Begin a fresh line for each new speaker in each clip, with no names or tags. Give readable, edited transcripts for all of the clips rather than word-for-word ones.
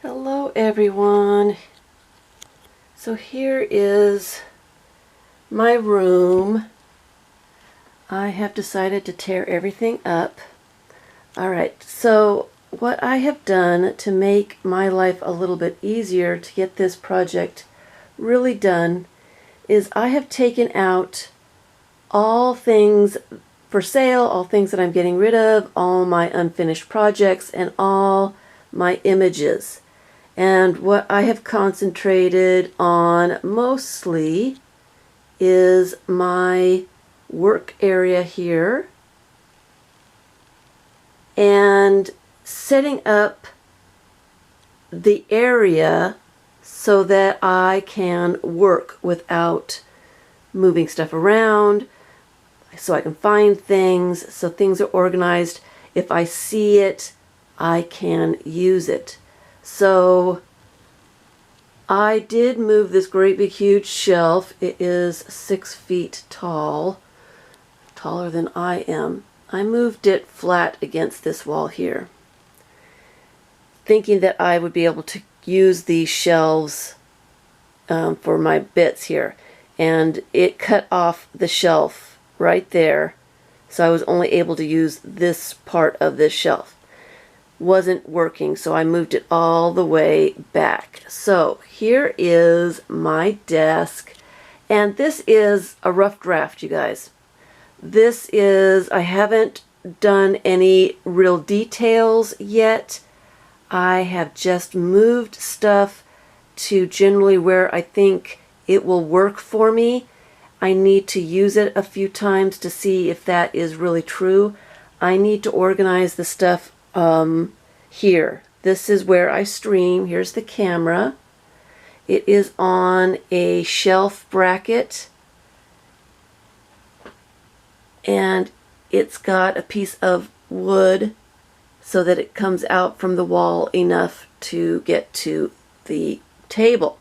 Hello everyone. So here is my room. I have decided to tear everything up. Alright, so what I have done to make my life a little bit easier to get this project really done is I have taken out all things for sale, all things that I'm getting rid of, all my unfinished projects, and all my images. And what I have concentrated on mostly is my work area here and setting up the area so that I can work without moving stuff around, so I can find things, so things are organized. If I see it, I can use it. So I did move this great big huge shelf. It is 6 feet tall, taller than I am. I moved it flat against this wall here, thinking that I would be able to use these shelves for my bits here. And it cut off the shelf right there, so I was only able to use this part of this shelf. Wasn't working, so I moved it all the way back. So here is my desk, and this is a rough draft, you guys. This is, I haven't done any real details yet. I have just moved stuff to generally where I think it will work for me. I need to use it a few times to see if that is really true. I need to organize the stuff here. This is where I stream. Here's the camera. It is on a shelf bracket, and it's got a piece of wood so that it comes out from the wall enough to get to the table.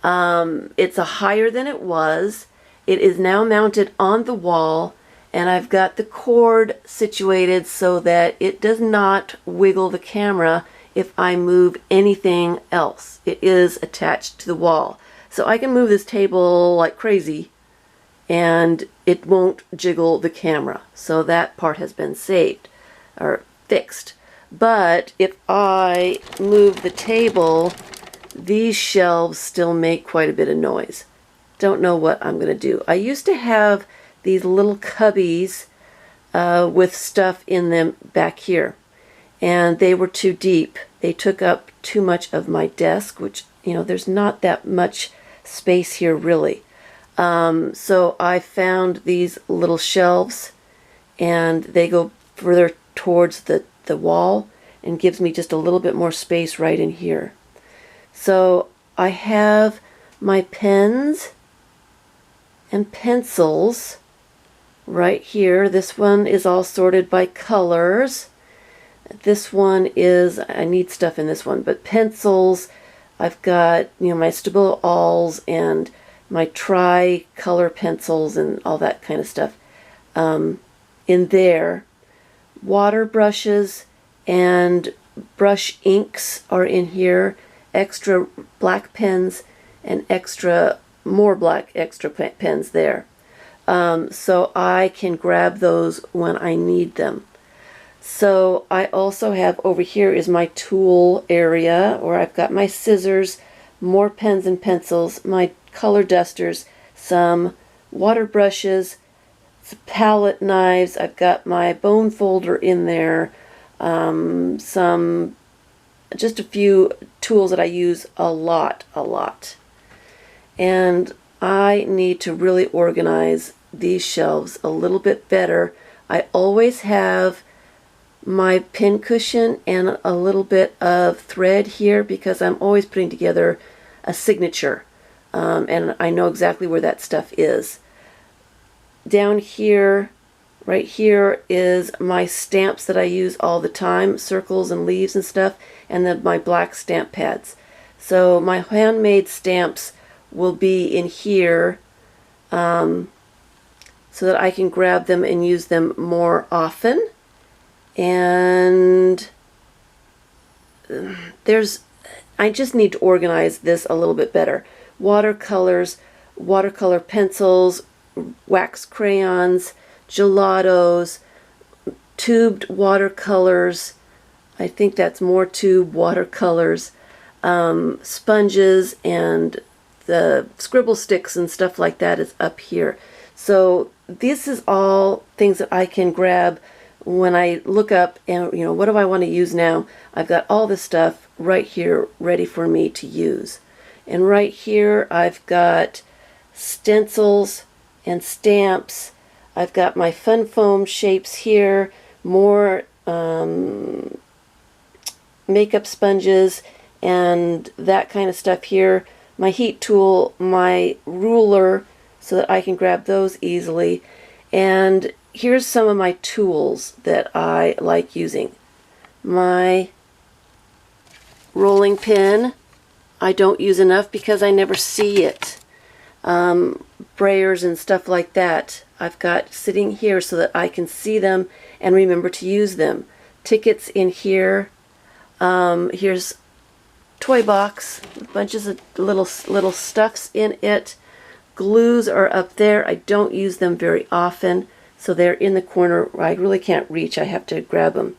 It's a higher than it was. It is now mounted on the wall, and I've got the cord situated so that it does not wiggle the camera if I move anything else. It is attached to the wall. So I can move this table like crazy and it won't jiggle the camera. So that part has been saved or fixed. But if I move the table, these shelves still make quite a bit of noise. Don't know what I'm going to do. I used to have these little cubbies with stuff in them back here, and they were too deep. They took up too much of my desk, which, you know, there's not that much space here really. So I found these little shelves, and they go further towards the wall and gives me just a little bit more space right in here. So I have my pens and pencils right here. This one is all sorted by colors. This one is, I need stuff in this one, but pencils, I've got, you know, my Stabilo Alls and my tri-color pencils and all that kind of stuff in there. Water brushes and brush inks are in here. Extra black pens and more black extra pens there. So I can grab those when I need them. So I also have over here is my tool area where I've got my scissors, more pens and pencils, my color dusters, some water brushes, some palette knives. I've got my bone folder in there, just a few tools that I use a lot. And I need to really organize these shelves a little bit better. I always have my pin cushion and a little bit of thread here because I'm always putting together a signature, and I know exactly where that stuff is. Down here, right here, is my stamps that I use all the time, circles and leaves and stuff, and then my black stamp pads. So my handmade stamps will be in here so that I can grab them and use them more often. And there's I just need to organize this a little bit better. Watercolors, watercolor pencils, wax crayons, gelatos, tubed watercolors. I think that's more tube watercolors, sponges, and the scribble sticks and stuff like that is up here. So this is all things that I can grab when I look up and, what do I want to use now? I've got all this stuff right here ready for me to use. And right here I've got stencils and stamps. I've got my fun foam shapes here, more makeup sponges and that kind of stuff here. My heat tool, my ruler, so that I can grab those easily. And here's some of my tools that I like using. My rolling pin, I don't use enough because I never see it. Brayers and stuff like that I've got sitting here so that I can see them and remember to use them. Tickets in here. Here's toy box with bunches of little stuffs in it. Glues are up there. I don't use them very often, so they're in the corner where I really can't reach. I have to grab them.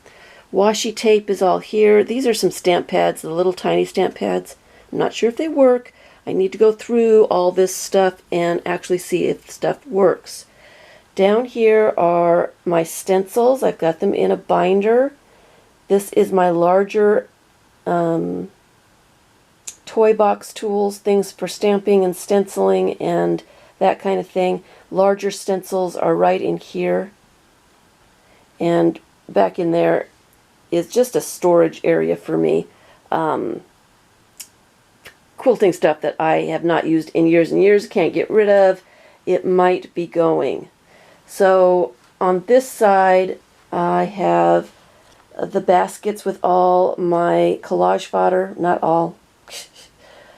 Washi tape is all here. These are some stamp pads, the little tiny stamp pads. I'm not sure if they work. I need to go through all this stuff and actually see if stuff works. Down here are my stencils. I've got them in a binder. This is my larger toy box tools, things for stamping and stenciling and that kind of thing. Larger stencils are right in here. And back in there is just a storage area for me. Quilting stuff that I have not used in years and years, can't get rid of. It might be going. So on this side I have the baskets with all my collage fodder, not all,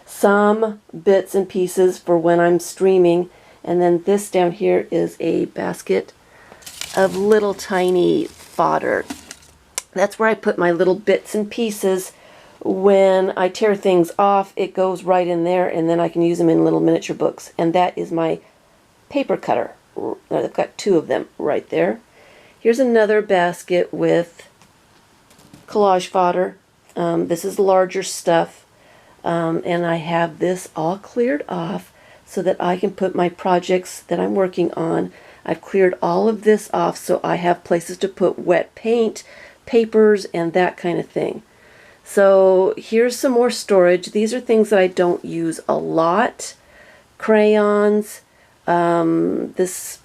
some bits and pieces for when I'm streaming, and then this down here is a basket of little tiny fodder. That's where I put my little bits and pieces. When I tear things off, it goes right in there, and then I can use them in little miniature books. And that is my paper cutter. I've got two of them right there. Here's another basket with collage fodder. This is larger stuff, and I have this all cleared off so that I can put my projects that I'm working on. I've cleared all of this off so I have places to put wet paint, papers, and that kind of thing. So here's some more storage. These are things that I don't use a lot. Crayons, this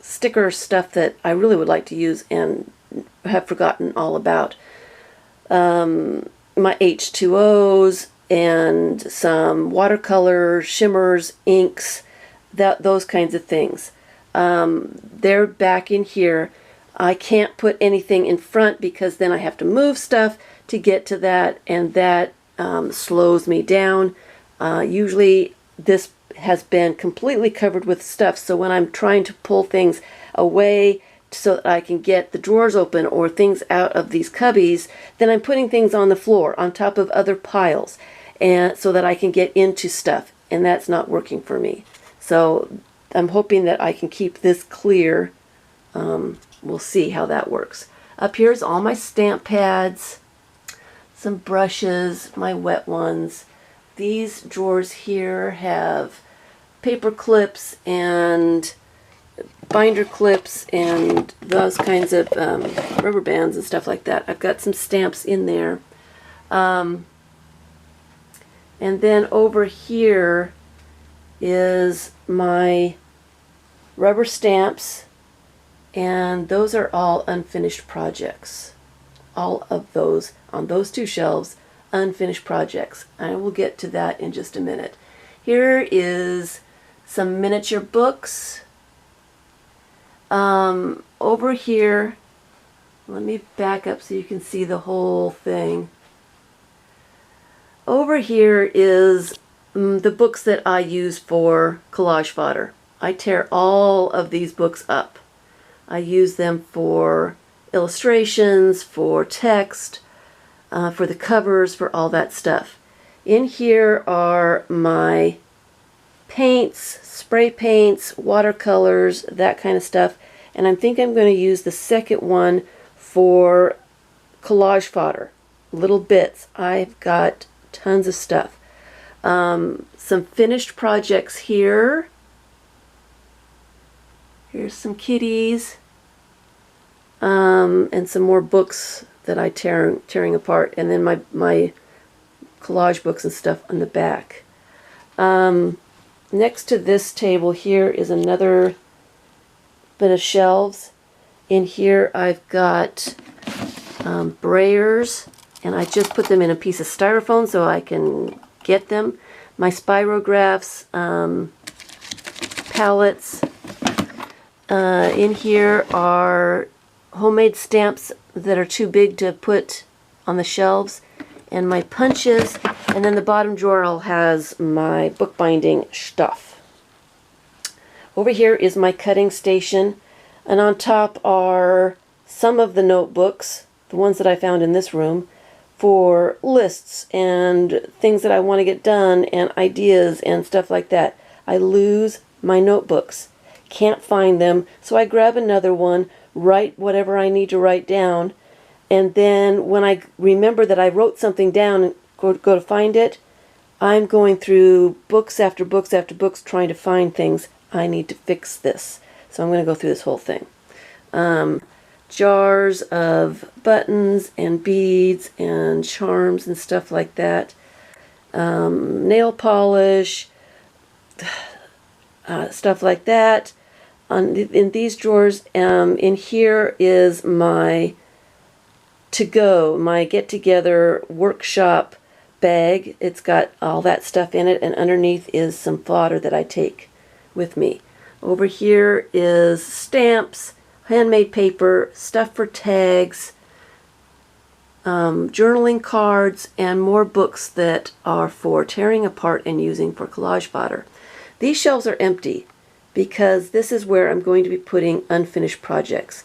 sticker stuff that I really would like to use and have forgotten all about. My H2Os and some watercolor, shimmers, inks, those kinds of things. They're back in here. I can't put anything in front because then I have to move stuff to get to that, and that slows me down. Usually this has been completely covered with stuff, so when I'm trying to pull things away so that I can get the drawers open or things out of these cubbies, then I'm putting things on the floor on top of other piles, and so that I can get into stuff, and that's not working for me. So I'm hoping that I can keep this clear. We'll see how that works. Up here's all my stamp pads, some brushes, my wet ones. These drawers here have paper clips and binder clips and those kinds of rubber bands and stuff like that. I've got some stamps in there. And then over here is my rubber stamps, and those are all unfinished projects. All of those on those two shelves, unfinished projects. I will get to that in just a minute. Here is some miniature books. Over here, let me back up so you can see the whole thing. Over here is the books that I use for collage fodder. I tear all of these books up. I use them for illustrations, for text, for the covers, for all that stuff. In here are my paints, spray paints, watercolors, that kind of stuff. And I think I'm going to use the second one for collage fodder. Little bits. I've got tons of stuff. Some finished projects here. Here's some kitties. And some more books that I tearing apart. And then my collage books and stuff on the back. Next to this table here is another bit of shelves. In here I've got brayers, and I just put them in a piece of styrofoam so I can get them. My spirographs, palettes. In here are homemade stamps that are too big to put on the shelves, and my punches, and then the bottom drawer all has my bookbinding stuff. Over here is my cutting station, and on top are some of the notebooks, the ones that I found in this room, for lists and things that I want to get done and ideas and stuff like that. I lose my notebooks. Can't find them, so I grab another one, write whatever I need to write down, and then when I remember that I wrote something down and go to find it, I'm going through books after books after books trying to find things. I need to fix this. So I'm going to go through this whole thing. Jars of buttons and beads and charms and stuff like that. Nail polish, stuff like that. In these drawers, in here is my to-go, my get-together workshop bag. It's got all that stuff in it, and underneath is some fodder that I take with me. Over here is stamps, handmade paper, stuff for tags, journaling cards, and more books that are for tearing apart and using for collage fodder. These shelves are empty because this is where I'm going to be putting unfinished projects.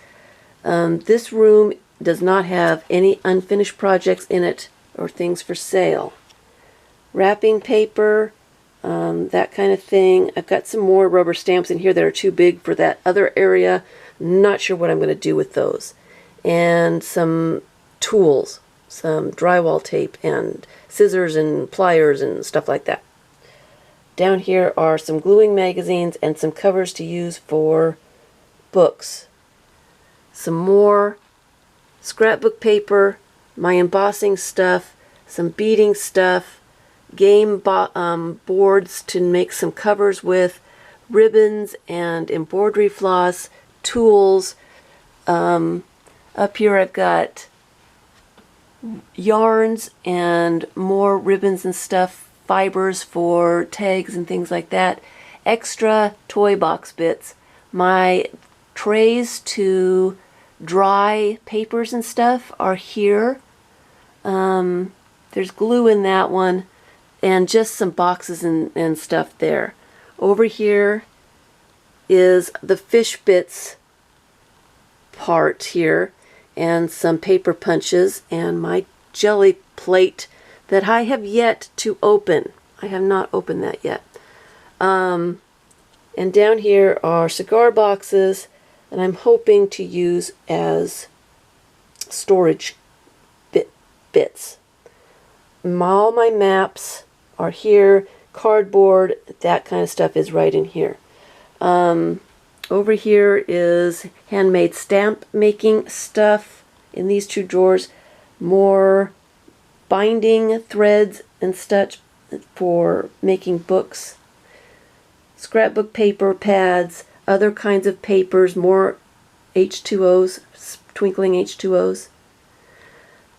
This room does not have any unfinished projects in it or things for sale. Wrapping paper, that kind of thing. I've got some more rubber stamps in here that are too big for that other area. Not sure what I'm going to do with those. And some tools, some drywall tape and scissors and pliers and stuff like that. Down here are some gluing magazines and some covers to use for books. Some more scrapbook paper, my embossing stuff, some beading stuff, game boards to make some covers with, ribbons and embroidery floss, tools. Up here I've got yarns and more ribbons and stuff, fibers for tags and things like that, extra toy box bits, my trays to dry papers and stuff are here. There's glue in that one, and just some boxes and stuff there. Over here is the fish bits part here, and some paper punches, and my jelly plate that I have yet to open. I have not opened that yet. And down here are cigar boxes, and I'm hoping to use as storage bits. All my maps are here, cardboard, that kind of stuff is right in here. Over here is handmade stamp making stuff in these two drawers, more binding threads and such for making books, scrapbook paper, pads, other kinds of papers, more H2Os, twinkling H2Os.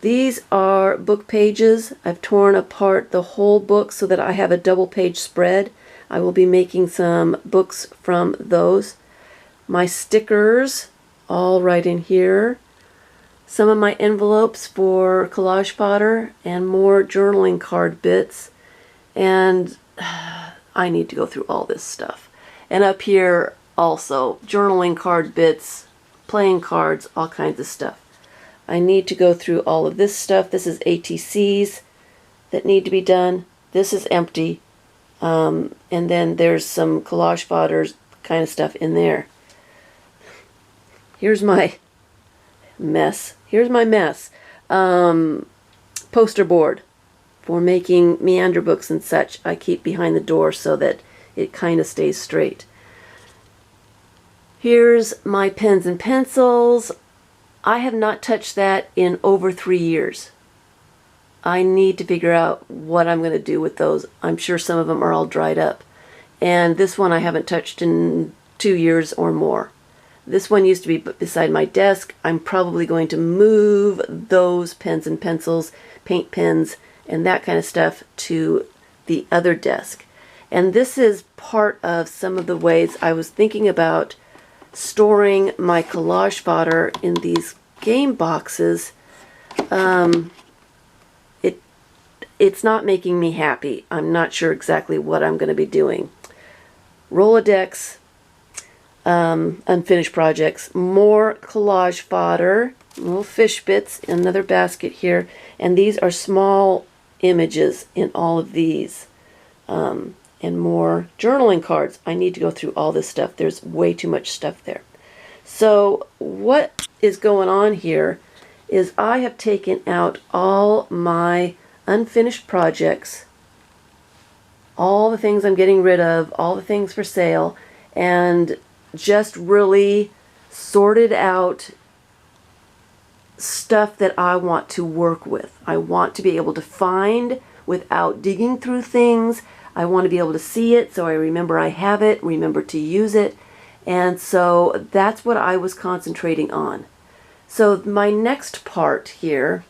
These are book pages. I've torn apart the whole book so that I have a double page spread. I will be making some books from those. My stickers, all right in here. Some of my envelopes for collage fodder and more journaling card bits. And I need to go through all this stuff. And up here also, journaling card bits, playing cards, all kinds of stuff. I need to go through all of this stuff. This is ATCs that need to be done. This is empty. And then there's some collage fodders kind of stuff in there. Here's my mess. Here's my mess. Poster board for making meander books and such. I keep behind the door so that it kind of stays straight. Here's my pens and pencils. I have not touched that in over 3 years. I need to figure out what I'm going to do with those. I'm sure some of them are all dried up. And this one I haven't touched in 2 years or more. This one used to be beside my desk. I'm probably going to move those pens and pencils, paint pens, and that kind of stuff to the other desk. And this is part of some of the ways I was thinking about storing my collage fodder in these game boxes. It's not making me happy. I'm not sure exactly what I'm going to be doing. Rolodex, unfinished projects, more collage fodder, little fish bits, another basket here, and these are small images in all of these, and more journaling cards. I need to go through all this stuff. There's way too much stuff there. So what is going on here is I have taken out all my unfinished projects, all the things I'm getting rid of, all the things for sale, and just really sorted out stuff that I want to work with. I want to be able to find without digging through things. I want to be able to see it so I remember I have it, remember to use it. And so that's what I was concentrating on. So my next part here,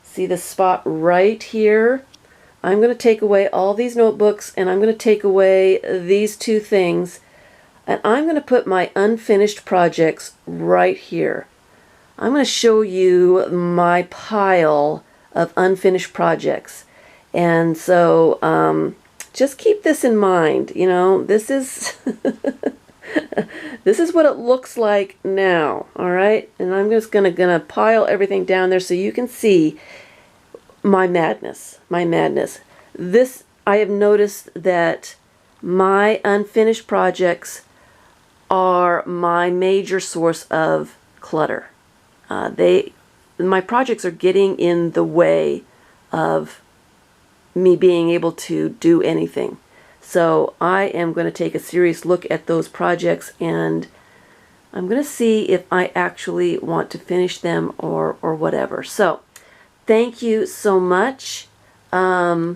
see the spot right here? I'm going to take away all these notebooks and I'm going to take away these two things, and I'm going to put my unfinished projects right here. I'm going to show you my pile of unfinished projects. And so just keep this in mind. You know, this is this is what it looks like now, all right? And I'm just gonna pile everything down there so you can see my madness, my madness. This, I have noticed that my unfinished projects are my major source of clutter. My projects are getting in the way of me being able to do anything. So I am going to take a serious look at those projects, and I'm going to see if I actually want to finish them or whatever. So thank you so much. I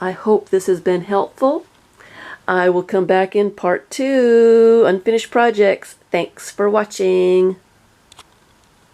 hope this has been helpful. I will come back in part 2, unfinished projects. Thanks for watching.